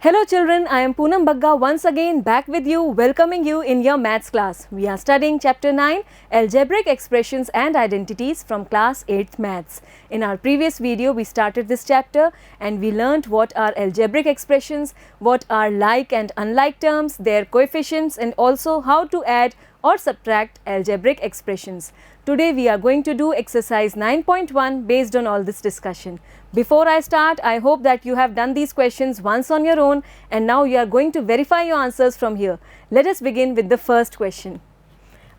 Hello children, I am Poonam Bagga once again back with you, welcoming you in your maths class. We are studying chapter 9, Algebraic Expressions and Identities from class 8th maths. In our previous video, we started this chapter and we learnt what are algebraic expressions, what are like and unlike terms, their coefficients and also how to add or subtract algebraic expressions. Today we are going to do exercise 9.1 based on all this discussion. Before I start, I hope that you have done these questions once on your own and now you are going to verify your answers from here. Let us begin with the first question.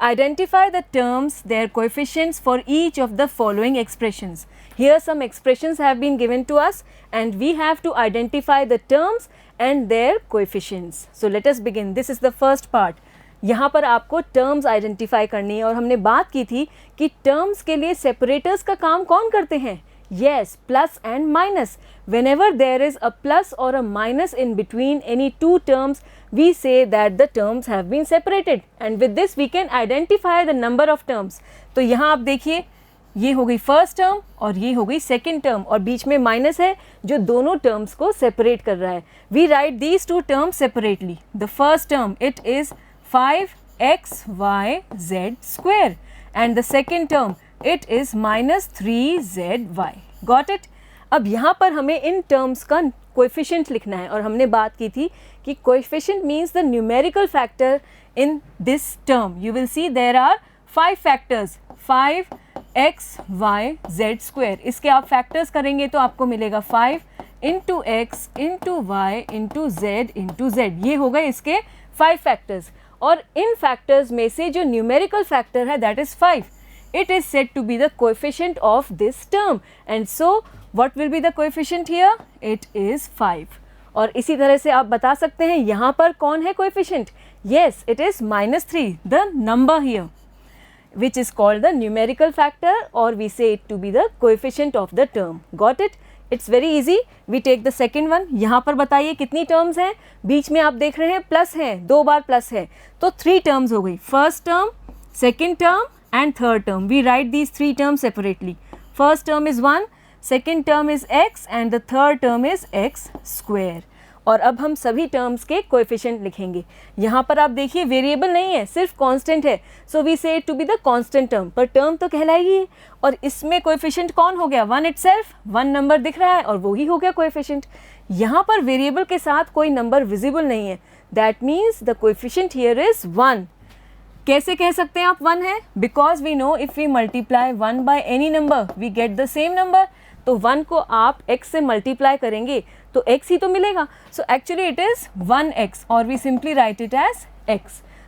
Identify the terms, their coefficients for each of the following expressions. Here some expressions have been given to us and we have to identify the terms and their coefficients. So let us begin. This is the first part. यहाँ पर आपको terms identify करनी है और हमने बात की थी कि टर्म्स के लिए सेपरेटर्स का काम कौन करते हैं? Yes, plus and minus. Whenever there is a plus or a minus in between any two terms, we say that the terms have been separated. And with this we can identify the number of terms. तो यहाँ आप देखिए, ये हो गई first term और ये हो गई सेकेंड टर्म और बीच में माइनस है जो दोनों टर्म्स को सेपरेट कर रहा है. We write these two terms separately. The first term, it is 5xyz square and the second term it is minus 3zy. Got it? अब यहाँ पर हमें इन टर्म्स का कोएफिशिएंट लिखना है और हमने बात की थी कि coefficient means the numerical factor in this term. You will see there are 5 factors, 5xyz square. इसके आप फैक्टर्स करेंगे तो आपको मिलेगा 5 into x into y into z into z. ये हो गए इसके 5 फैक्टर्स और इन फैक्टर्स में से जो न्यूमेरिकल फैक्टर है that is 5. It is said to be the coefficient of this term and so what will be the coefficient here? It is 5. और इसी तरह से आप बता सकते हैं यहाँ पर कौन है coefficient? Yes, it is minus 3, the number here, which is called the numerical factor or we say it to be the coefficient of the term. Got it? It's very easy. We take the second one. यहाँ पर बताइए कितनी terms हैं? बीच में आप देख रहे हैं प्लस है, 2 बार प्लस है तो 3 terms हो गई. First term, second term and third term. We write these 3 terms separately. First term is 1, second term is x and the third term is x square. और अब हम सभी टर्म्स के कोएफिशिएंट लिखेंगे. यहाँ पर आप देखिए वेरिएबल नहीं है, सिर्फ कांस्टेंट है. So we say to be the constant term, पर टर्म तो कहलाएगी और इसमें कोएफिशिएंट कौन हो गया? 1 इटसेल्फ. 1 नंबर दिख रहा है और वो ही हो गया कोएफिशिएंट. यहाँ पर वेरिएबल के साथ कोई नंबर विजिबल नहीं है. That means the coefficient here is 1. कैसे कह सकते हैं आप 1 है? Because we know if we multiply 1 by any number we get the same number. तो 1 को आप x से मल्टीप्लाई करेंगे तो x ही तो मिलेगा. So actually it is 1x और we simply write it as x.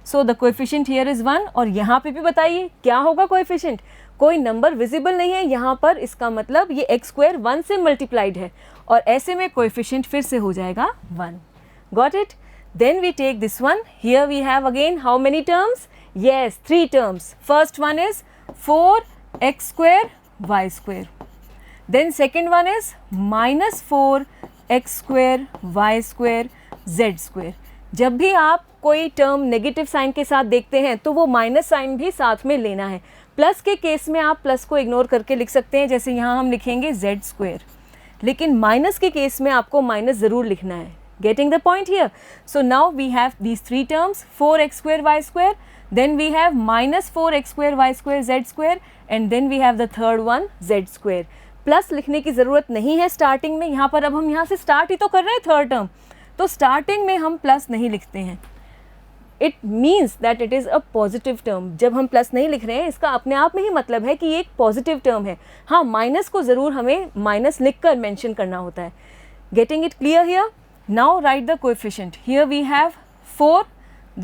So the coefficient here is 1 और यहाँ पे भी बताइए क्या होगा कोएफिशिएंट? कोई नंबर विजिबल नहीं है यहाँ पर, इसका मतलब ये x स्क्वायर 1 से मल्टीप्लाइड है और ऐसे में कोएफिशिएंट फिर से हो जाएगा 1. Got it? Then we take this one. Here we have again how many terms? Yes, 3 terms. First one is 4x square y square. Then second one is minus 4x square y square z square. जब भी आप कोई term negative sign के साथ देखते हैं तो वो माइनस साइन भी साथ में लेना है. प्लस के केस में आप प्लस को इग्नोर करके लिख सकते हैं, जैसे यहाँ हम लिखेंगे z square. लेकिन माइनस के केस में आपको माइनस ज़रूर लिखना है. Getting the point here? So now we have these 3 terms, 4x square y square, then we have minus 4x square y square z square and then we have the third one z square. Plus लिखने की ज़रूरत नहीं है starting में. यहाँ पर अब हम यहाँ से स्टार्ट ही तो कर रहे हैं थर्ड टर्म, तो स्टार्टिंग में हम प्लस नहीं लिखते हैं. It means that it is a positive term. जब हम प्लस नहीं लिख रहे हैं इसका अपने आप में ही मतलब है कि ये एक पॉजिटिव टर्म है. हाँ, माइनस को ज़रूर हमें माइनस लिख कर मैंशन करना होता है. Getting it clear here? Now write the coefficient. Here we have 4,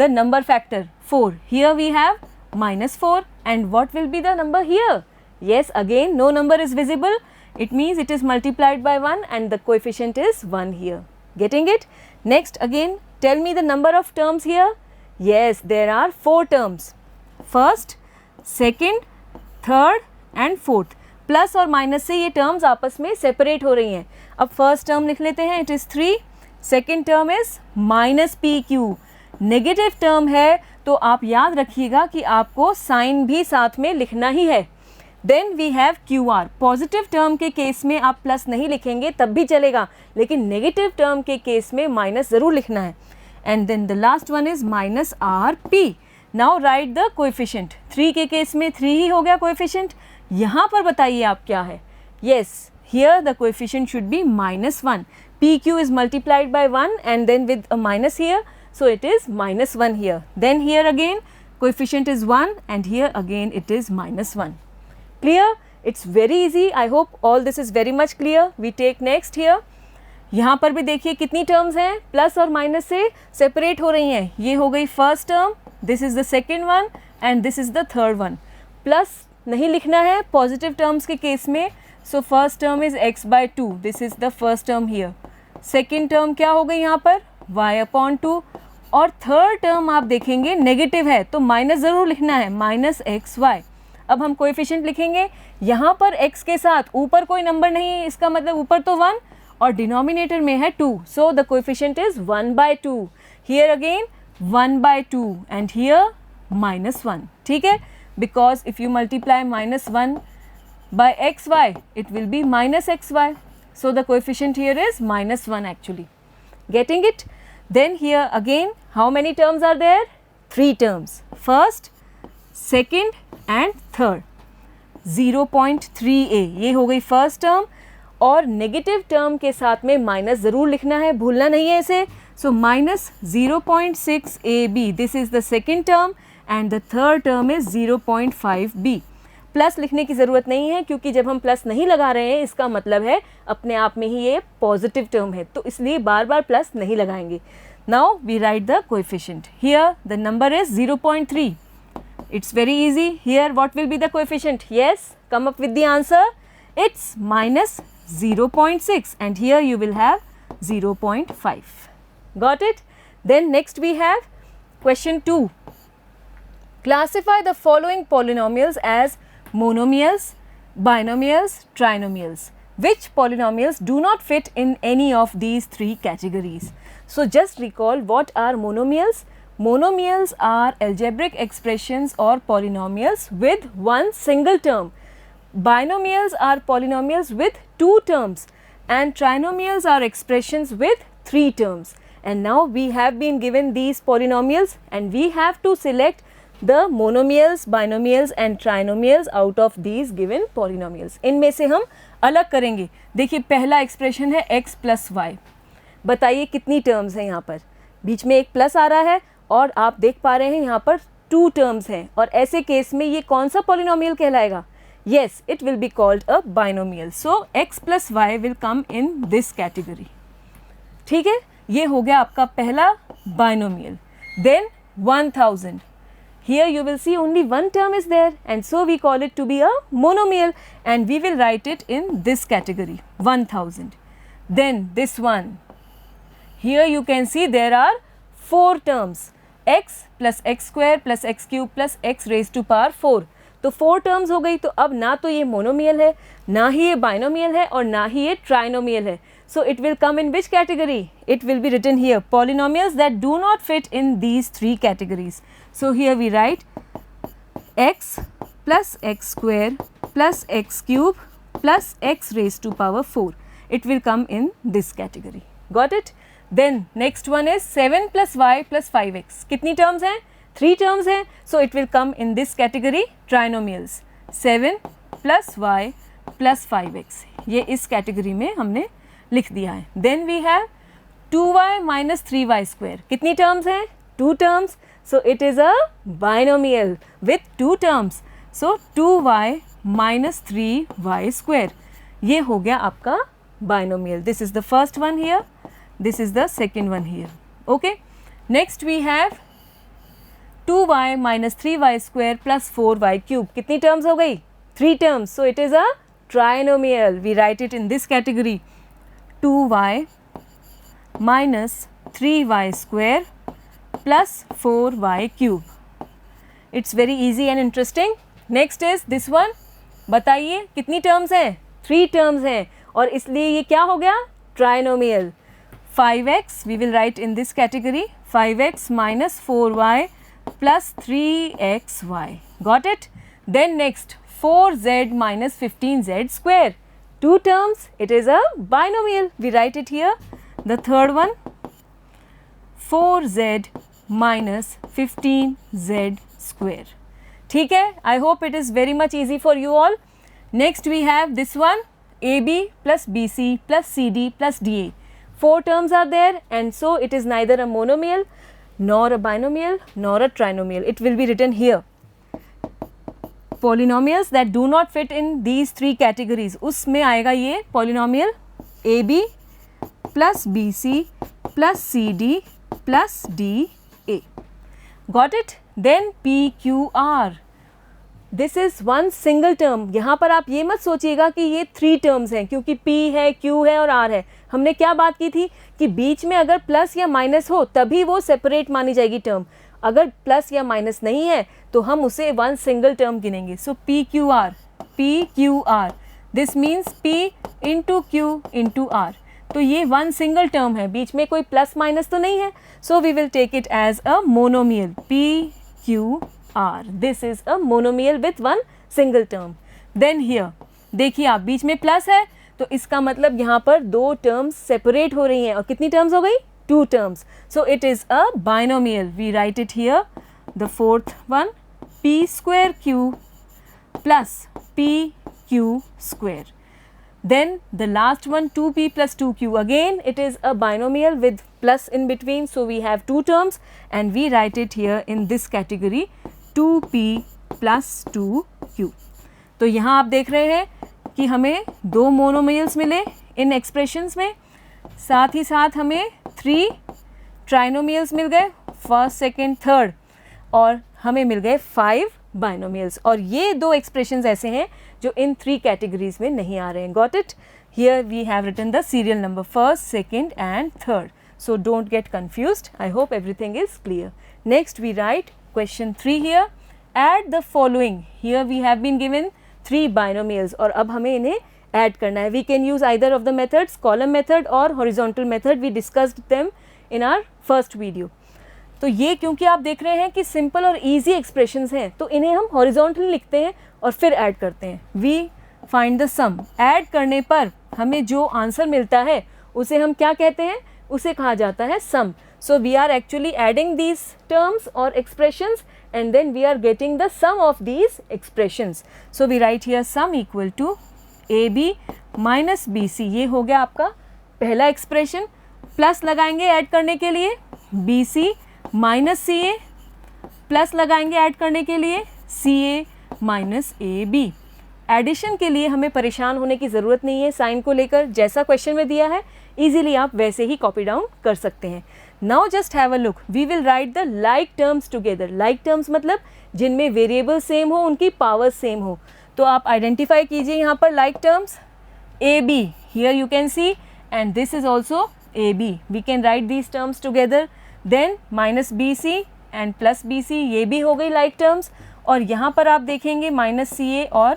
the number factor 4. Here we have minus 4 and what will be the number here? Yes, again no number is visible. It means it is multiplied by 1 and the coefficient is 1 here. Getting it? Next again tell me the number of terms here. Yes, there are 4 terms. First, second, third and fourth. Plus और minus से ये terms आपस में separate हो रही हैं. अब first term लिख लेते हैं. It is 3. Second term is minus P Q. Negative term है तो आप याद रखिएगा कि आपको साइन भी साथ में लिखना ही है. Then we have Q R. Positive term के केस में आप प्लस नहीं लिखेंगे तब भी चलेगा, लेकिन नेगेटिव टर्म के केस में माइनस ज़रूर लिखना है। And then the last one is minus R P. Now write the coefficient. 3 के केस में 3 ही हो गया कोएफिशिएंट। यहाँ पर बताइए आप क्या है। Yes, here the coefficient should be -1. PQ is multiplied by 1 and then with a minus here, so it is -1 here. Then here again coefficient is 1 and here again it is -1. Clear? It's very easy. I hope all this is very much clear. We take next here. यहाँ पर भी देखिए कितनी terms हैं, plus और minus से separate हो रही हैं। ये हो गई first term, this is the second one and this is the third one. Plus नहीं लिखना है पॉजिटिव टर्म्स के केस में, so first term is x/2, this is the first term here. Second term क्या हो गई यहाँ पर y/2, और थर्ड टर्म आप देखेंगे नेगेटिव है तो माइनस ज़रूर लिखना है, -xy। अब हम कोएफिशिएंट लिखेंगे, यहाँ पर x के साथ ऊपर कोई नंबर नहीं है, इसका मतलब ऊपर तो 1 और डिनोमिनेटर में है 2, सो the coefficient is 1/2। Here again 1/2 and here -1, ठीक है, because if you multiply -1 by xy it will be -xy, so the coefficient here is -1 actually. Getting it? Then here again how many terms are there? 3 terms, first, second and third. 0.3a ये हो गई first term, और negative term के साथ में minus ज़रूर लिखना है, भूलना नहीं है इसे। सो -0.6ab, this is the second term and the third term is 0.5b। Plus लिखने की ज़रूरत नहीं है क्योंकि जब हम प्लस नहीं लगा रहे हैं इसका मतलब है अपने आप में ही ये पॉजिटिव टर्म है, तो इसलिए बार बार प्लस नहीं लगाएंगे। Now we write the coefficient. Here the number is 0.3. It's very easy. Here what will be the coefficient? Yes, come up with the answer. It's -0.6 and here you will have 0.5. Got it? Then next we have question 2. Classify the following polynomials as monomials, binomials, trinomials. Which polynomials do not fit in any of these 3 categories? So just recall what are monomials. Monomials are algebraic expressions or polynomials with one single term. Binomials are polynomials with 2 terms and trinomials are expressions with 3 terms. And now we have been given these polynomials and we have to select the monomials, binomials and trinomials out of these given polynomials. इनमें से हम अलग करेंगे। देखिए पहला expression है x + y। बताइए कितनी टर्म्स हैं यहाँ पर, बीच में एक प्लस आ रहा है और आप देख पा रहे हैं यहाँ पर 2 टर्म्स हैं, और ऐसे केस में ये कौन सा पॉलिनोमियल कहलाएगा? Yes, it will be called a binomial. So x + y will come in this category. ठीक है, ये हो गया आपका पहला binomial. Then 1000, here you will see only one term is there and so we call it to be a monomial and we will write it in this category 1000. Then this one, here you can see there are 4 terms, x plus x square plus x cube plus x raised to power 4. तो 4 terms हो गई, तो अब ना तो ये monomial है, ना ही ये बाइनोमियल है और ना ही ये ट्राइनोमियल है। So it will come in which category? It will be written here, polynomials that do not fit in these 3 categories. So here we write x plus x square plus x cube plus x raised to power 4. It will come in this category. Got it? Then next one is 7 plus y plus 5x. कितनी terms हैं? 3 terms हैं. So it will come in this category, trinomials. 7 plus y plus 5x. ये इस category में हमने लिख दिया है। Then we have 2y minus 3y square. कितनी terms हैं? 2 terms. So it is a binomial with 2 terms. So 2y minus 3y square. ये हो गया आपका binomial. This is the first one here. This is the second one here. Okay. Next we have 2y minus 3y square plus 4y cube. कितनी terms हो गई? 3 terms. So it is a trinomial. We write it in this category. 2y minus 3y square plus 4y cube. It's very easy and interesting. Next is this one. बताइए कितनी terms हैं? 3 terms हैं और इसलिए ये क्या हो गया? Trinomial. 5x we will write in this category. 5x minus 4y plus 3xy. Got it? Then next 4z minus 15z square. Two terms, it is a binomial. We write it here. The third one, 4z minus 15z square. ठीक है, I hope it is very much easy for you all. Next we have this one, AB plus BC plus CD plus DA. 4 terms are there, and so it is neither a monomial nor a binomial nor a trinomial. It will be written here. Polynomials that do not fit in these 3 categories, उसमें आएगा ये polynomial AB plus BC plus CD plus DA. Got it? Then PQR. This is one single term. यहाँ पर आप ये मत सोचिएगा कि ये 3 टर्म्स हैं, क्योंकि P है, Q है और R है. हमने क्या बात की थी कि बीच में अगर प्लस या माइनस हो तभी वो सेपरेट मानी जाएगी टर्म. अगर प्लस या माइनस नहीं है तो हम उसे वन सिंगल टर्म गिनेंगे. So PQR, this means P into Q into R. तो ये वन सिंगल टर्म है, बीच में कोई प्लस माइनस तो नहीं है. So we will take it as a monomial. PQR, this is a monomial with one single term. Then here देखिए आप, बीच में प्लस है तो इसका मतलब यहाँ पर 2 टर्म्स सेपरेट हो रही हैं. और कितनी टर्म्स हो गई? 2 terms. So it is a binomial. We write it here. The fourth one, P square Q plus PQ square. Then the last one, 2P plus 2Q. Again it is a binomial with plus in between, so we have 2 terms and we write it here in this category, 2P plus 2Q. तो यहाँ आप देख रहे हैं कि हमें 2 monomials मिले इन expressions में, साथ ही साथ हमें 3 ट्राइनोमियल्स मिल गए, फर्स्ट, सेकेंड, थर्ड, और हमें मिल गए 5 बाइनोमियल्स. और ये 2 एक्सप्रेशंस ऐसे हैं जो इन 3 कैटेगरीज में नहीं आ रहे हैं. Got it? Here we have written the serial number first, second and third. So don't get confused. I hope everything is clear. Next we write question 3 here. Add the following. Here we have been given 3 binomials और अब हमें इन्हें add करना है. We can use either of the methods, column method or horizontal method. We discussed them in our first video. तो ये क्योंकि आप देख रहे हैं कि simple और easy expressions हैं तो इन्हें हम horizontal लिखते हैं और फिर add करते हैं. We find the sum. Add करने पर हमें जो आंसर मिलता है उसे हम क्या कहते हैं? उसे कहा जाता है sum. So we are actually adding these terms और expressions and then we are getting the sum of these expressions. So we write here sum equal to AB minus BC. ये हो गया आपका पहला एक्सप्रेशन. प्लस लगाएंगे add करने के लिए BC माइनस CA, प्लस लगाएंगे ऐड करने के लिए CA माइनस AB. एडिशन के लिए हमें परेशान होने की ज़रूरत नहीं है. साइन को लेकर जैसा क्वेश्चन में दिया है इजीली आप वैसे ही कॉपी डाउन कर सकते हैं. Now just have a look. We will write the like terms together. Like terms मतलब जिनमें वेरिएबल सेम हो, उनकी पावर सेम हो. तो आप आइडेंटिफाई कीजिए यहाँ पर like terms. AB, here you can see, and this is also AB. We can write these terms together. Then minus BC and plus BC, ये भी हो गई लाइक टर्म्स. और यहाँ पर आप देखेंगे माइनस CA और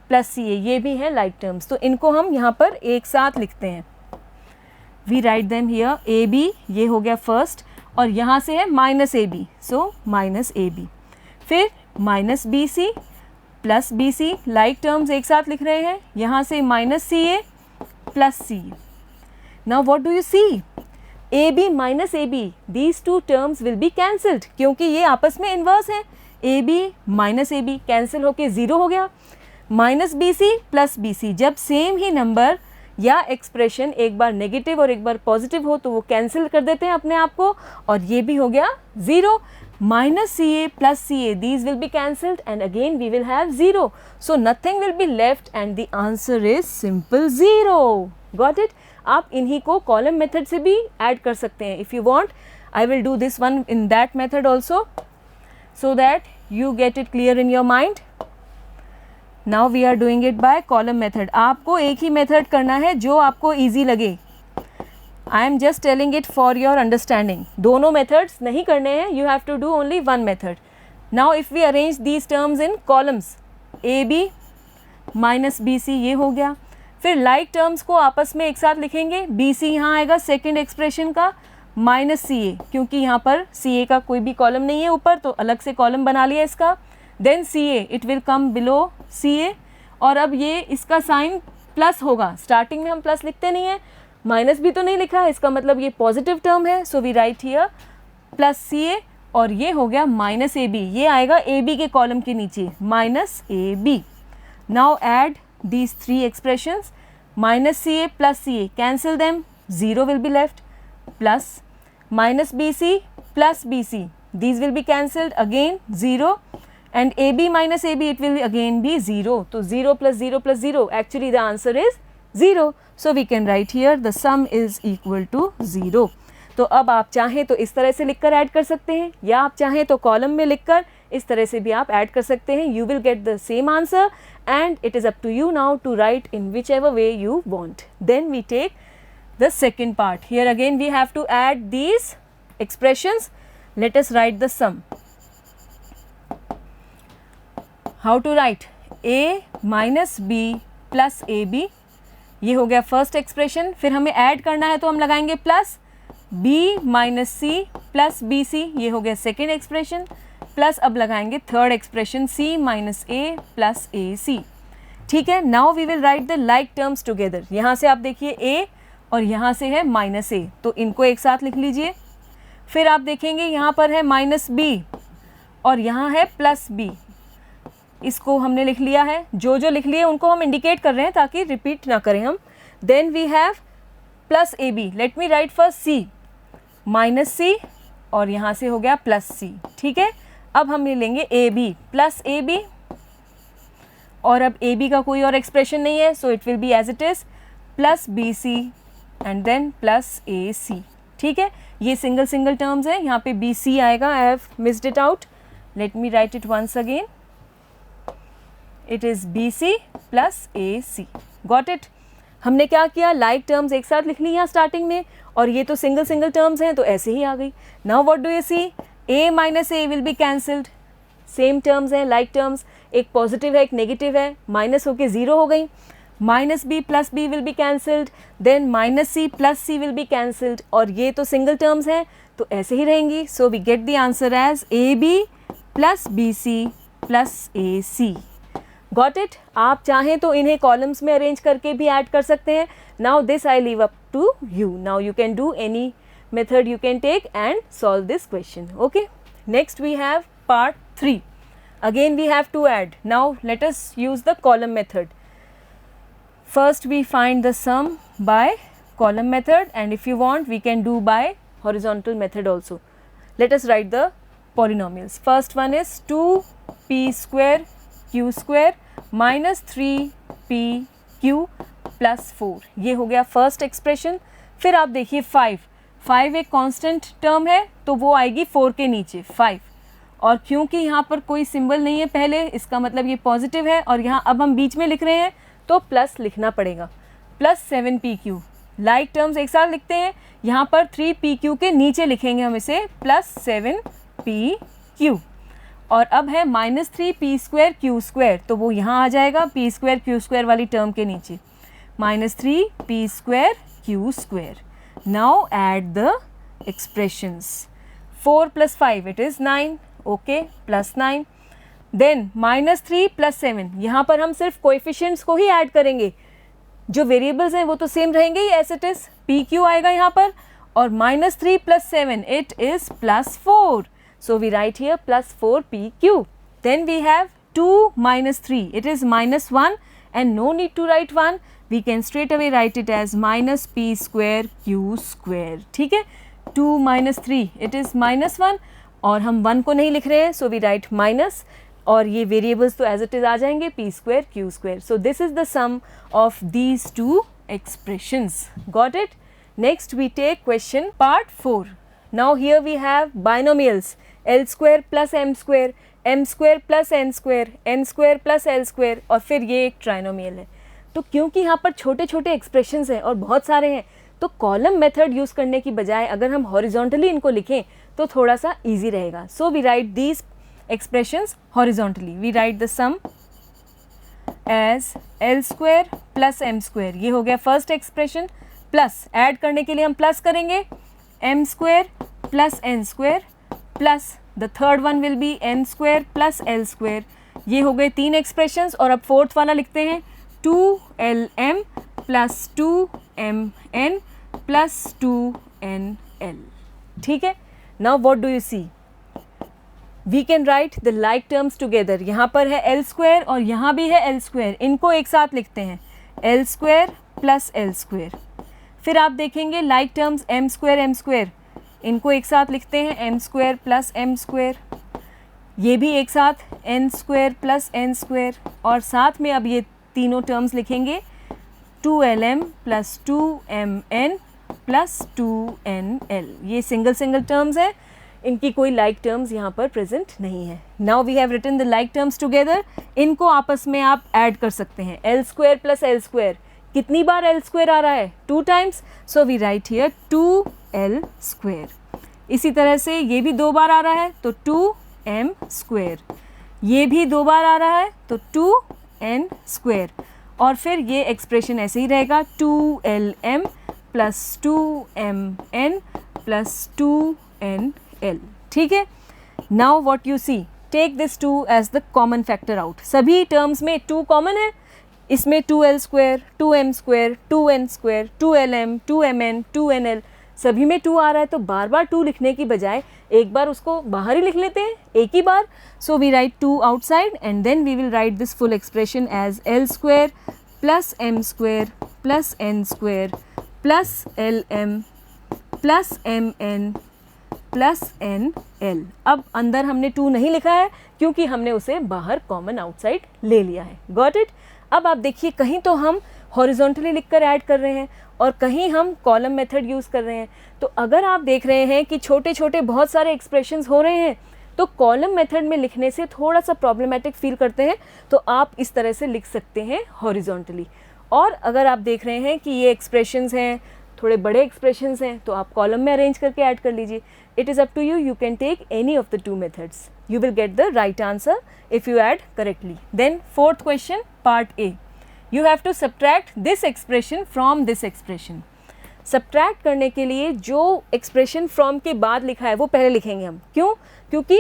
प्लस CA, ये भी है लाइक टर्म्स. तो इनको हम यहाँ पर एक साथ लिखते हैं. We write them here. AB, ये हो गया फर्स्ट, और यहाँ से है minus AB, so minus AB. फिर minus BC plus BC, like terms एक साथ लिख रहे हैं. यहाँ से minus CA plus CA. Now what do you see? AB minus AB, these 2 terms will be cancelled, क्योंकि ये आपस में इन्वर्स हैं. AB माइनस AB कैंसिल होके 0 हो गया. माइनस BC प्लस BC, जब सेम ही नंबर या एक्सप्रेशन एक बार नेगेटिव और एक बार पॉजिटिव हो तो वो कैंसिल कर देते हैं अपने आप को, और ये भी हो गया 0. Minus CA plus CA, these will be cancelled and again we will have 0. So nothing will be left and the answer is simple 0. Got it? आप इन्हीं को कॉलम मेथड से भी ऐड कर सकते हैं. If you want I will do this one in that method also, so that you get it clear in your mind. Now we are doing it by column method. आपको एक ही method करना है जो आपको easy लगे. I am just telling it for your understanding. दोनों methods नहीं करने हैं. You have to do only one method. Now if we arrange these terms in columns, AB minus BC, ये हो गया. फिर लाइक टर्म्स को आपस में एक साथ लिखेंगे. BC यहाँ आएगा सेकेंड एक्सप्रेशन का, माइनस CA, क्योंकि यहाँ पर CA का कोई भी कॉलम नहीं है ऊपर, तो अलग से कॉलम बना लिया इसका. Then C A, it will come below C A, और अब ये इसका साइन प्लस होगा, स्टार्टिंग में हम प्लस लिखते नहीं है, माइनस भी तो नहीं लिखा है, इसका मतलब ये पॉजिटिव टर्म है, so we write here plus C A, और ये हो गया माइनस ए बी, ये आएगा ए बी के कॉलम के नीचे, minus A B. Now add these three expressions, minus C A plus C A, cancel them, zero will be left, plus minus B C plus B C, these will be cancelled, again 0, and AB minus AB, it will again be 0. So 0 plus 0 plus 0, actually the answer is 0. So we can write here the sum is equal to 0. तो अब आप चाहें तो इस तरह से लिखकर add कर सकते हैं, या आप चाहें तो कॉलम में लिखकर इस तरह से भी आप ऐड कर सकते हैं. You will get the same answer and it is up to you now to write in whichever way you want. Then we take the second part. Here again we have to add these expressions. Let us write the sum. How to write? A minus B plus AB, ये हो गया first expression. फिर हमें add करना है तो हम लगाएंगे plus B minus C plus B C, ये हो गया सेकेंड एक्सप्रेशन. प्लस अब लगाएंगे third expression C minus A plus A C. ठीक है, now we will write the like terms together. यहाँ से आप देखिए A और यहाँ से है माइनस A, तो इनको एक साथ लिख लीजिए. फिर आप देखेंगे यहाँ पर है माइनस बी और यहाँ है प्लस बी, इसको हमने लिख लिया है. जो जो लिख लिए उनको हम इंडिकेट कर रहे हैं ताकि रिपीट ना करें हम. Then we have plus A B. Let me write first C, minus C और यहाँ से हो गया प्लस सी. ठीक है, अब हम ले लेंगे A B plus A B, और अब ए बी का कोई और एक्सप्रेशन नहीं है, so it will be as it is plus B C and then plus A C. ठीक है, ये सिंगल सिंगल टर्म्स है, यहाँ पे बी सी आएगा. I have missed it out, let me write it once again. It is B C plus A C. Got it. हमने क्या किया, लाइक टर्म्स एक साथ लिख ली यहाँ स्टार्टिंग में, और ये तो सिंगल सिंगल टर्म्स हैं तो ऐसे ही आ गई. Now what do you see, A minus A will be cancelled. Same terms हैं, लाइक टर्म्स, एक पॉजिटिव है एक नेगेटिव है, माइनस होके ज़ीरो हो गई. Minus B plus B will be cancelled, then minus C plus C will be cancelled, और ये तो सिंगल टर्म्स हैं तो ऐसे ही रहेंगी. So we get the answer as A B plus B C plus A C. Got it. आप चाहें तो इन्हें कॉलम्स में अरेंज करके भी ऐड कर सकते हैं. Now this I leave up to you. Now you can do any method you can take and solve this question. Okay, next we have part 3. Again we have to add. Now let us use the column method. First we find the sum by column method, and if you want we can do by horizontal method also. Let us write the polynomials. First one is 2p square q square minus 3pq plus 4. ये हो गया first expression. फिर आप देखिए 5 एक constant term है तो वो आएगी 4 के नीचे 5, और क्योंकि यहाँ पर कोई सिंबल नहीं है पहले, इसका मतलब ये पॉजिटिव है, और यहाँ अब हम बीच में लिख रहे हैं तो प्लस लिखना पड़ेगा. Plus 7pq. लाइक टर्म्स एक साथ लिखते हैं, यहाँ पर 3pq के नीचे लिखेंगे हम इसे प्लस 7pq, और अब है minus 3p square q square, तो वो यहाँ आ जाएगा p स्क्वायर q स्क्वायर वाली टर्म के नीचे, minus 3p square q square. Now add the expressions. 4 + 5 it is 9. Okay, plus 9. Then minus 3 + 7, यहाँ पर हम सिर्फ कोएफिशिएंट्स को ही ऐड करेंगे, जो वेरिएबल्स हैं वो तो सेम रहेंगे ही as it is. P Q आएगा यहाँ पर, और minus 3 + 7 it is plus 4. So we write here plus 4pq. Then we have 2 - 3 it is -1, and no need to write 1, we can straight away write it as -p square q square. ठीक है, 2 - 3 it is -1, और हम 1 को नहीं लिख रहे हैं, सो we right minus, और ये वेरिएबल्स तो एज इट इज़ आ जाएंगे p square q square. So this is the sum of these two expressions. Got it. Next we take question part 4. Now here we have binomials l square plus m square, m square plus n square, n square plus l square, और फिर ये एक trinomial है. तो क्योंकि यहाँ पर छोटे छोटे एक्सप्रेशंस हैं और बहुत सारे हैं, तो कॉलम मेथड यूज़ करने की बजाय अगर हम हॉरिजॉन्टली इनको लिखें तो थोड़ा सा ईजी रहेगा. So we write these expressions horizontally. We write the sum as l square plus m square. ये हो गया फर्स्ट एक्सप्रेशन. प्लस ऐड करने के लिए हम प्लस करेंगे m square plus n square plus the third one will be n square plus l square. ये हो गए 3 एक्सप्रेशंस और अब फोर्थ वाला लिखते हैं 2lm plus 2mn plus 2nl। ठीक है, now what do you see, we can write the like terms together. यहाँ पर है l स्क्वायर और यहाँ भी है l स्क्वायर, इनको एक साथ लिखते हैं l square plus l square. फिर आप देखेंगे लाइक टर्म्स m स्क्वायर, इनको एक साथ लिखते हैं m square plus m square. ये भी एक साथ n square plus n square, और साथ में अब ये तीनों टर्म्स लिखेंगे 2lm plus 2mn plus 2nl। ये सिंगल टर्म्स है, इनकी कोई लाइक टर्म्स यहाँ पर प्रेजेंट नहीं है। Now we have written the like terms together, इनको आपस में आप ऐड कर सकते हैं। l square plus l square, कितनी बार l स्क्वायर आ रहा है? 2 times, so we write here 2l square. इसी तरह से ये भी 2 बार आ रहा है तो 2m स्क्वायर, ये भी 2 बार आ रहा है तो 2n स्क्वायर, और फिर ये एक्सप्रेशन ऐसे ही रहेगा 2lm plus 2mn plus 2nl। ठीक है, now what you see, take this 2 as the common factor out. सभी टर्म्स में 2 कॉमन है, इसमें 2l square, 2m square, 2n square, 2lm, 2mn, 2nl, सभी में 2 आ रहा है, तो बार बार 2 लिखने की बजाय एक बार उसको बाहर ही लिख लेते हैं एक ही बार। So we write 2 outside and then we will write this full expression as l square plus m square plus n square plus lm plus mn plus nl। अब अंदर हमने 2 नहीं लिखा है क्योंकि हमने उसे बाहर कॉमन आउटसाइड ले लिया है। Got it? अब आप देखिए, कहीं तो हम हॉरिजॉन्टली लिखकर ऐड कर रहे हैं और कहीं हम कॉलम मेथड यूज़ कर रहे हैं। तो अगर आप देख रहे हैं कि छोटे छोटे बहुत सारे एक्सप्रेशंस हो रहे हैं तो कॉलम मेथड में लिखने से थोड़ा सा प्रॉब्लमेटिक फील करते हैं, तो आप इस तरह से लिख सकते हैं हॉरिजॉन्टली। और अगर आप देख रहे हैं कि ये एक्सप्रेशंस हैं, थोड़े बड़े एक्सप्रेशंस हैं, तो आप कॉलम में अरेंज करके ऐड कर लीजिए। It is up to you, you can take any of the 2 methods, you will get the right answer if you add correctly. Then fourth question, part A, you have to subtract this expression from this expression। subtract करने के लिए जो expression from के बाद लिखा है वो पहले लिखेंगे हम। क्यों? क्योंकि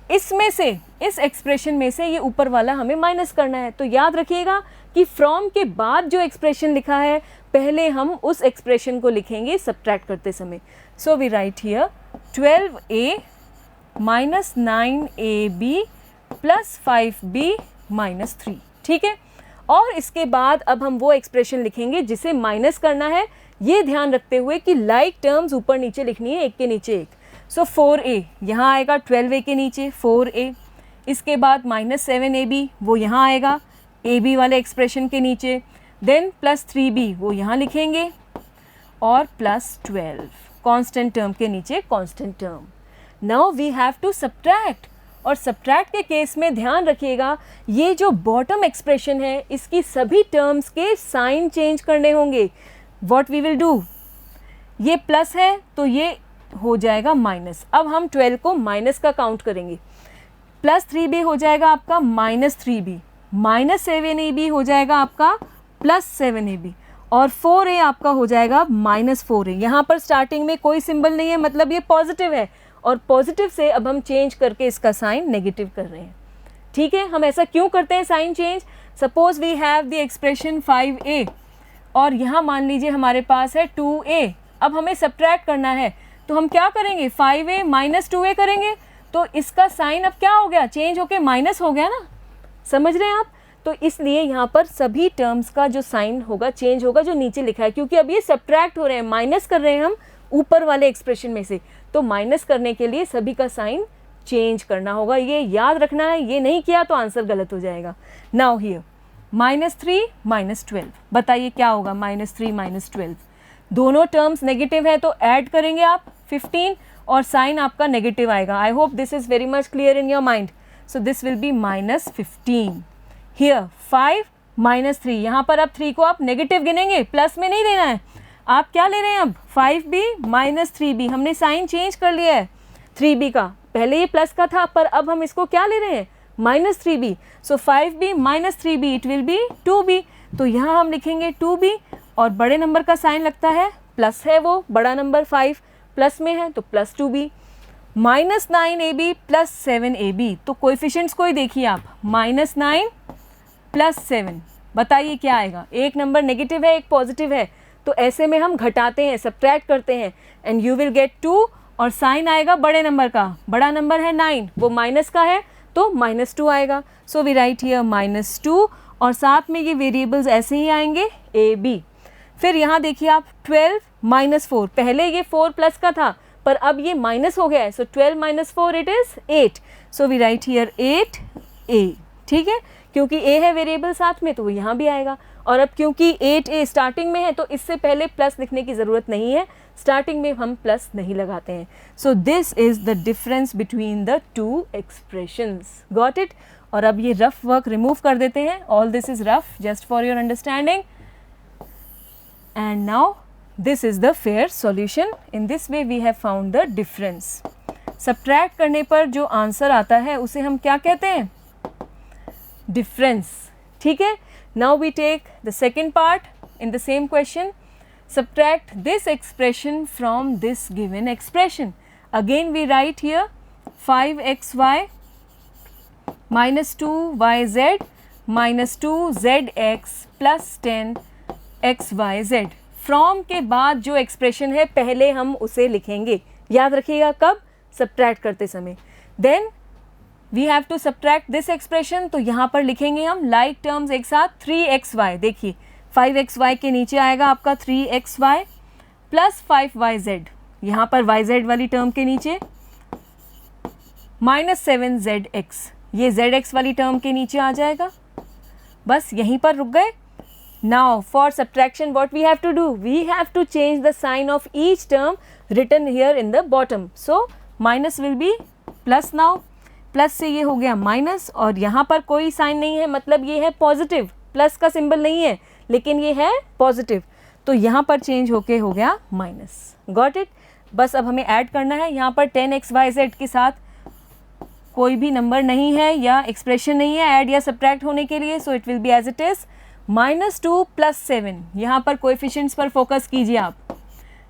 इसमें से, इस expression में से ये ऊपर वाला हमें माइनस करना है। तो याद रखिएगा कि from के बाद जो expression लिखा है पहले हम उस expression को लिखेंगे subtract करते समय। so we write here 12a minus 9ab plus 5b minus 3। ठीक है, और इसके बाद अब हम वो एक्सप्रेशन लिखेंगे जिसे माइनस करना है, ये ध्यान रखते हुए कि लाइक टर्म्स ऊपर नीचे लिखनी है, एक के नीचे एक। सो 4a यहाँ आएगा 12a के नीचे 4a, इसके बाद माइनस 7ab वो यहाँ आएगा ab वाले एक्सप्रेशन के नीचे, देन प्लस 3b वो यहाँ लिखेंगे और प्लस 12 कांस्टेंट टर्म के नीचे constant term. Now we have to subtract, और सब्ट्रैक्ट के केस में ध्यान रखिएगा ये जो बॉटम एक्सप्रेशन है इसकी सभी टर्म्स के साइन चेंज करने होंगे। व्हाट वी विल डू, ये प्लस है तो ये हो जाएगा माइनस। अब हम 12 को माइनस का काउंट करेंगे, प्लस 3b हो जाएगा आपका माइनस 3b, माइनस 7ab हो जाएगा आपका प्लस 7ab, और 4a आपका हो जाएगा माइनस 4a। यहाँ पर स्टार्टिंग में कोई सिंबल नहीं है, मतलब ये पॉजिटिव है, और पॉजिटिव से अब हम चेंज करके इसका साइन नेगेटिव कर रहे हैं। ठीक है, हम ऐसा क्यों करते हैं sign change? Suppose we have the expression 5a और यहाँ मान लीजिए हमारे पास है 2a। अब हमें सब्ट्रैक्ट करना है तो हम क्या करेंगे, 5a माइनस 2a करेंगे, तो इसका साइन अब क्या हो गया, चेंज होके माइनस हो गया ना। समझ रहे हैं आप? तो इसलिए यहाँ पर सभी टर्म्स का जो साइन होगा चेंज होगा जो नीचे लिखा है, क्योंकि अब ये सब्ट्रैक्ट हो रहे हैं, माइनस कर रहे हैं हम ऊपर वाले एक्सप्रेशन में से, तो माइनस करने के लिए सभी का साइन चेंज करना होगा। ये याद रखना है, ये नहीं किया तो आंसर गलत हो जाएगा। नाउ हियर -3 -12, बताइए क्या होगा -3 -12, दोनों टर्म्स नेगेटिव है तो ऐड करेंगे आप 15 और साइन आपका नेगेटिव आएगा। I hope this is very much clear in your mind. So this will be -15। Here 5 -3, यहाँ पर अब 3 को आप नेगेटिव गिनेंगे, प्लस में नहीं लेना है। आप क्या ले रहे हैं अब, 5b -3b, हमने साइन चेंज कर लिया है 3b का, पहले ये प्लस का था पर अब हम इसको क्या ले रहे हैं, -3b। So 5b -3b it will B 2b, तो यहाँ हम लिखेंगे 2b, और बड़े नंबर का साइन लगता है प्लस है, वो बड़ा नंबर 5 प्लस में है तो plus 2b। -9ab plus 7ab, तो कोएफिशिएंट्स को ही देखिए आप, -9 प्लस 7, बताइए क्या आएगा। एक नंबर नेगेटिव है, एक पॉजिटिव है, तो ऐसे में हम घटाते हैं, सब्ट्रैक्ट करते हैं, एंड यू विल गेट 2, और साइन आएगा बड़े नंबर का, बड़ा नंबर है 9, वो माइनस का है तो -2 आएगा। सो वी राइट हियर -2, और साथ में ये वेरिएबल्स ऐसे ही आएंगे a b। फिर यहाँ देखिए आप 12 -4, पहले ये 4 प्लस का था पर अब ये माइनस हो गया है, सो 12 - 4 it is 8, so we write here 8a, ठीक है, क्योंकि a है वेरिएबल साथ में तो वो यहाँ भी आएगा। और अब क्योंकि 8a स्टार्टिंग में है तो इससे पहले प्लस लिखने की ज़रूरत नहीं है, स्टार्टिंग में हम प्लस नहीं लगाते हैं। सो this is the difference between the two expressions, got it. और अब ये रफ वर्क रिमूव कर देते हैं, all this is rough just for your understanding, and now this is the fair solution. In this way we have found the difference. Subtract करने पर जो answer आता है उसे हम क्या कहते हैं, difference, ठीक है। Now we take the second part in the same question. Subtract this expression from this given expression. Again we write here 5xy minus 2yz minus 2zx plus 10xyz. From के बाद जो एक्सप्रेशन है पहले हम उसे लिखेंगे, याद रखिएगा कब, सब्ट्रैक्ट करते समय। Then we have to subtract this expression, तो यहाँ पर लिखेंगे हम लाइक टर्म्स एक साथ, 3xy, देखिए 5xy के नीचे आएगा आपका 3xy प्लस 5yz, यहाँ पर yz वाली टर्म के नीचे माइनस 7zx, ये zx वाली टर्म के नीचे आ जाएगा, बस यहीं पर रुक गए। Now for subtraction what we have to do? We have to change the sign of each term written here in the bottom. So minus will be plus now. Plus से ये हो गया माइनस, और यहाँ पर कोई साइन नहीं है, मतलब ये है पॉजिटिव, प्लस का सिंबल नहीं है लेकिन ये है पॉजिटिव, तो यहाँ पर चेंज होके हो गया माइनस, गॉट इट। बस अब हमें ऐड करना है, यहाँ पर 10xyz के साथ कोई भी नंबर नहीं है या एक्सप्रेशन नहीं है ऐड या सब्ट्रैक्ट होने के लिए, so it will be as it is -2 plus 7। यहाँ पर कोएफिशिएंट्स पर फोकस कीजिए आप,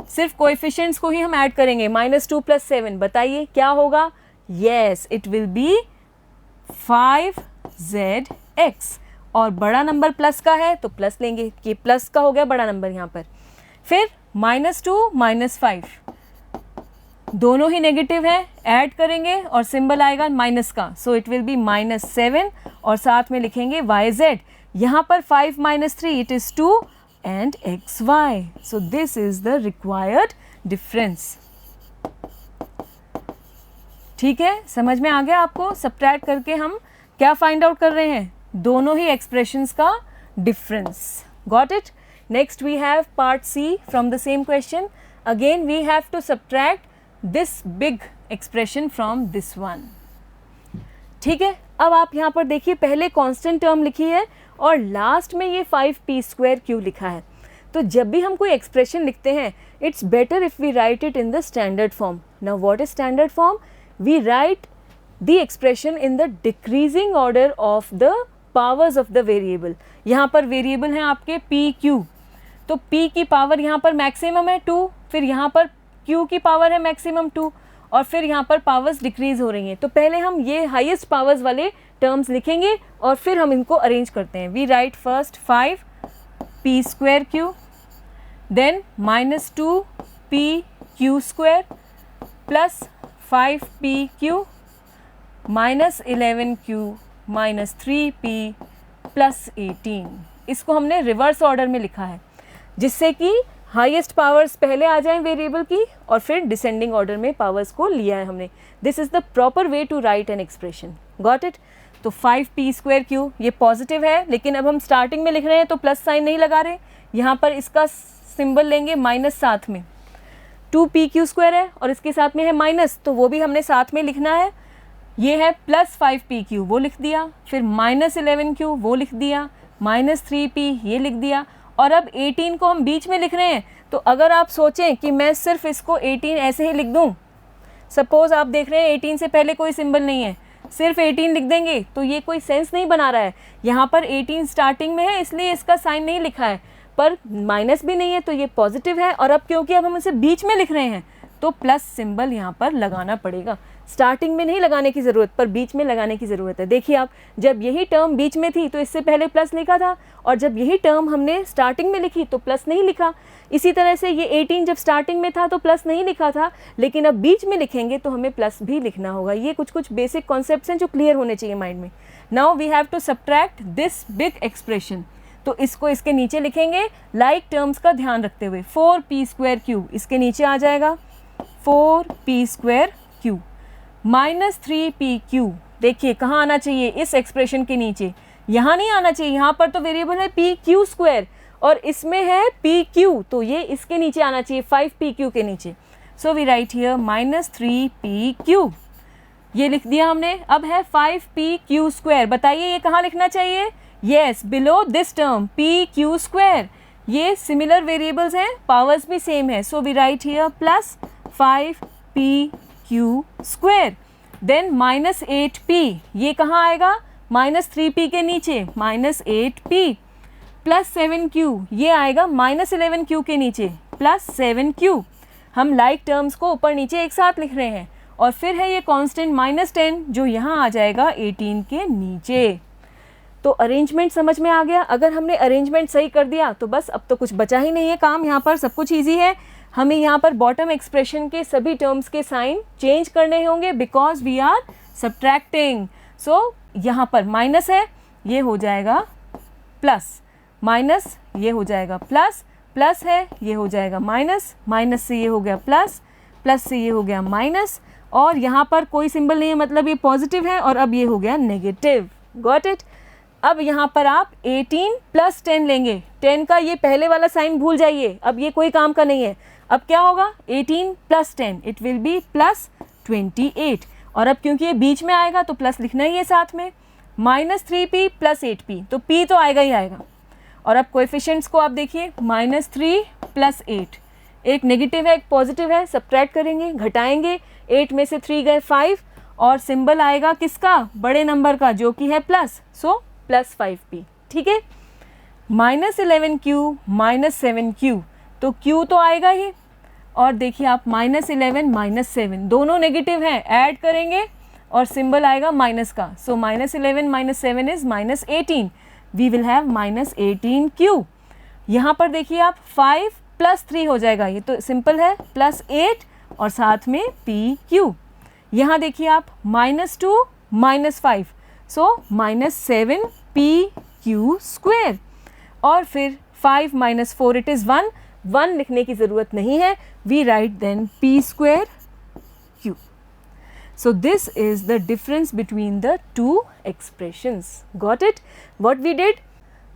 सिर्फ कोएफिशिएंट्स को ही हम ऐड करेंगे, -2 प्लस 7, बताइए क्या होगा। Yes, it will B 5zx, और बड़ा नंबर प्लस का है तो प्लस लेंगे, कि प्लस का हो गया बड़ा नंबर यहाँ पर। फिर -2 -5, दोनों ही नेगेटिव है, ऐड करेंगे और सिंबल आएगा माइनस का, सो इट विल बी -7, और साथ में लिखेंगे yz, यहाँ पर 5 - 3 it is 2 and xy, so this is the required difference, ठीक है। समझ में आ गया आपको, सब्ट्रैक्ट करके हम क्या फाइंड आउट कर रहे हैं, दोनों ही एक्सप्रेशंस का difference, got it. Next we have part C from the same question, again we have to subtract this big expression from this one, ठीक है। अब आप यहाँ पर देखिए, पहले कांस्टेंट टर्म लिखी है और लास्ट में ये 5p² लिखा है, तो जब भी हम कोई एक्सप्रेशन लिखते हैं it's better if we write it in the standard form. Now what is standard form, we write the expression in the decreasing order of the powers of the variable. यहाँ पर वेरिएबल हैं आपके pq, तो p की power यहाँ पर maximum है 2, फिर यहाँ पर q की पावर है मैक्सिमम 2, और फिर यहाँ पर पावर्स डिक्रीज हो रही हैं, तो पहले हम ये हाईएस्ट पावर्स वाले टर्म्स लिखेंगे और फिर हम इनको अरेंज करते हैं। We write first 5p²q, then -2pq² plus 5pq minus 11q minus 3p plus 18। इसको हमने रिवर्स ऑर्डर में लिखा है, जिससे कि हाईएस्ट पावर्स पहले आ जाएं वेरिएबल की और फिर डिसेंडिंग ऑर्डर में पावर्स को लिया है हमने। This is the proper way to write an expression, got it. तो 5p² ये पॉजिटिव है, लेकिन अब हम स्टार्टिंग में लिख रहे हैं तो प्लस साइन नहीं लगा रहे, यहाँ पर इसका सिंबल लेंगे माइनस साथ में। 2pq² है और इसके साथ में है माइनस, तो वो भी हमने साथ में लिखना है। ये है प्लस 5pq, वो लिख दिया, फिर माइनस 11q वो लिख दिया, माइनस 3p ये लिख दिया, और अब 18 को हम बीच में लिख रहे हैं। तो अगर आप सोचें कि मैं सिर्फ इसको 18 ऐसे ही लिख दूं, सपोज़ आप देख रहे हैं 18 से पहले कोई सिंबल नहीं है, सिर्फ 18 लिख देंगे तो ये कोई सेंस नहीं बना रहा है। यहाँ पर 18 स्टार्टिंग में है इसलिए इसका साइन नहीं लिखा है, पर माइनस भी नहीं है तो ये पॉजिटिव है, और अब क्योंकि अब हम इसे बीच में लिख रहे हैं तो प्लस सिंबल यहाँ पर लगाना पड़ेगा। स्टार्टिंग में नहीं लगाने की ज़रूरत, पर बीच में लगाने की ज़रूरत है। देखिए आप, जब यही टर्म बीच में थी तो इससे पहले प्लस लिखा था, और जब यही टर्म हमने स्टार्टिंग में लिखी तो प्लस नहीं लिखा। इसी तरह से ये 18 जब स्टार्टिंग में था तो प्लस नहीं लिखा था, लेकिन अब बीच में लिखेंगे तो हमें प्लस भी लिखना होगा। ये कुछ बेसिक कॉन्सेप्ट्स हैं जो क्लियर होने चाहिए माइंड में। Now we have to subtract this big expression, तो इसको इसके नीचे लिखेंगे लाइक टर्म्स का ध्यान रखते हुए। 4p² क्यूब इसके नीचे आ जाएगा, 4p² cube minus 3p cube. देखिए कहाँ आना चाहिए, इस एक्सप्रेशन के नीचे, यहाँ नहीं आना चाहिए। यहाँ पर तो वेरिएबल है pq² और इसमें है pq, तो ये इसके नीचे आना चाहिए, 5pq के नीचे। So we write here minus 3p cube, ये लिख दिया हमने। अब है 5pq², बताइए ये कहाँ लिखना चाहिए? Yes, below this term pq²। ये सिमिलर वेरिएबल्स हैं, पावर्स भी सेम है, so we write here plus 5pq²। Then minus 8p, ये कहाँ आएगा? माइनस 3p के नीचे, माइनस 8p प्लस 7q, ये आएगा माइनस 11q के नीचे, प्लस 7q। हम लाइक टर्म्स को ऊपर नीचे एक साथ लिख रहे हैं। और फिर है ये कांस्टेंट माइनस 10 जो यहाँ आ जाएगा 18 के नीचे। तो अरेंजमेंट समझ में आ गया। अगर हमने अरेंजमेंट सही कर दिया तो बस अब तो कुछ बचा ही नहीं है काम, यहाँ पर सब कुछ ईजी है। हमें यहाँ पर बॉटम एक्सप्रेशन के सभी टर्म्स के साइन चेंज करने होंगे बिकॉज वी आर सब्ट्रैक्टिंग। सो यहाँ पर माइनस है, ये हो जाएगा प्लस, माइनस ये हो जाएगा प्लस, प्लस है ये हो जाएगा माइनस, माइनस से ये हो गया प्लस, प्लस से ये हो गया माइनस, और यहाँ पर कोई सिंबल नहीं है मतलब ये पॉजिटिव है, और अब ये हो गया नेगेटिव। Got it? अब यहाँ पर आप 18 प्लस 10 लेंगे। 10 का ये पहले वाला साइन भूल जाइए, अब ये कोई काम का नहीं है। अब क्या होगा? 18 plus 10 it will B plus 28, और अब क्योंकि ये बीच में आएगा तो प्लस लिखना ही है साथ में। माइनस 3p प्लस 8p, तो p तो आएगा ही आएगा। और अब कोएफिशिएंट्स को आप देखिए, माइनस 3 प्लस 8, एक नेगेटिव है एक पॉजिटिव है, सब्ट्रैक्ट करेंगे, घटाएंगे, 8 में से 3 गए 5, और सिंबल आएगा किसका? बड़े नंबर का जो कि है प्लस, सो प्लस 5p। ठीक है, माइनस 11q माइनस 7q, तो q तो आएगा ही। और देखिए आप माइनस 11 माइनस 7 दोनों नेगेटिव हैं, ऐड करेंगे और सिंबल आएगा माइनस का, so minus 11 minus 7 is minus 18, we will have minus 18q। यहाँ पर देखिए आप 5 प्लस 3 हो जाएगा, ये तो सिंपल है, प्लस 8 और साथ में pq। यहाँ देखिए आप minus 2 minus 5, so minus 7pq², और फिर 5 माइनस 4 इट इज़ 1, 1 लिखने की ज़रूरत नहीं है, we write then p² q। So this is the difference between the two expressions. Got it? What we did?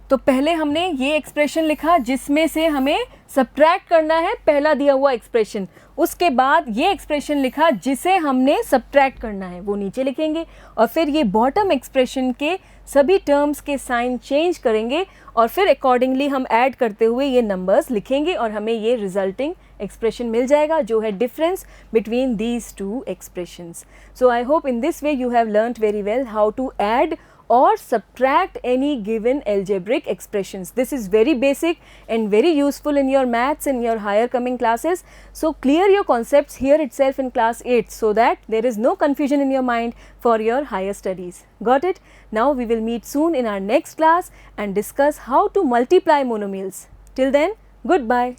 तो पहले हमने ये एक्सप्रेशन लिखा जिसमें से हमें सब्ट्रैक्ट करना है पहला दिया हुआ एक्सप्रेशन, उसके बाद ये एक्सप्रेशन लिखा जिसे हमने सब्ट्रैक्ट करना है, वो नीचे लिखेंगे, और फिर ये बॉटम एक्सप्रेशन के सभी टर्म्स के साइन चेंज करेंगे, और फिर अकॉर्डिंगली हम ऐड करते हुए ये नंबर्स लिखेंगे, और हमें ये रिजल्टिंग एक्सप्रेशन मिल जाएगा जो है difference between these two expressions. So I hope in this way you have learnt very well how to add or subtract any given algebraic expressions. This is very basic and very useful in your maths and your higher coming classes. So clear your concepts here itself in class 8 so that there is no confusion in your mind for your higher studies. Got it? Now we will meet soon in our next class and discuss how to multiply monomials. Till then, goodbye.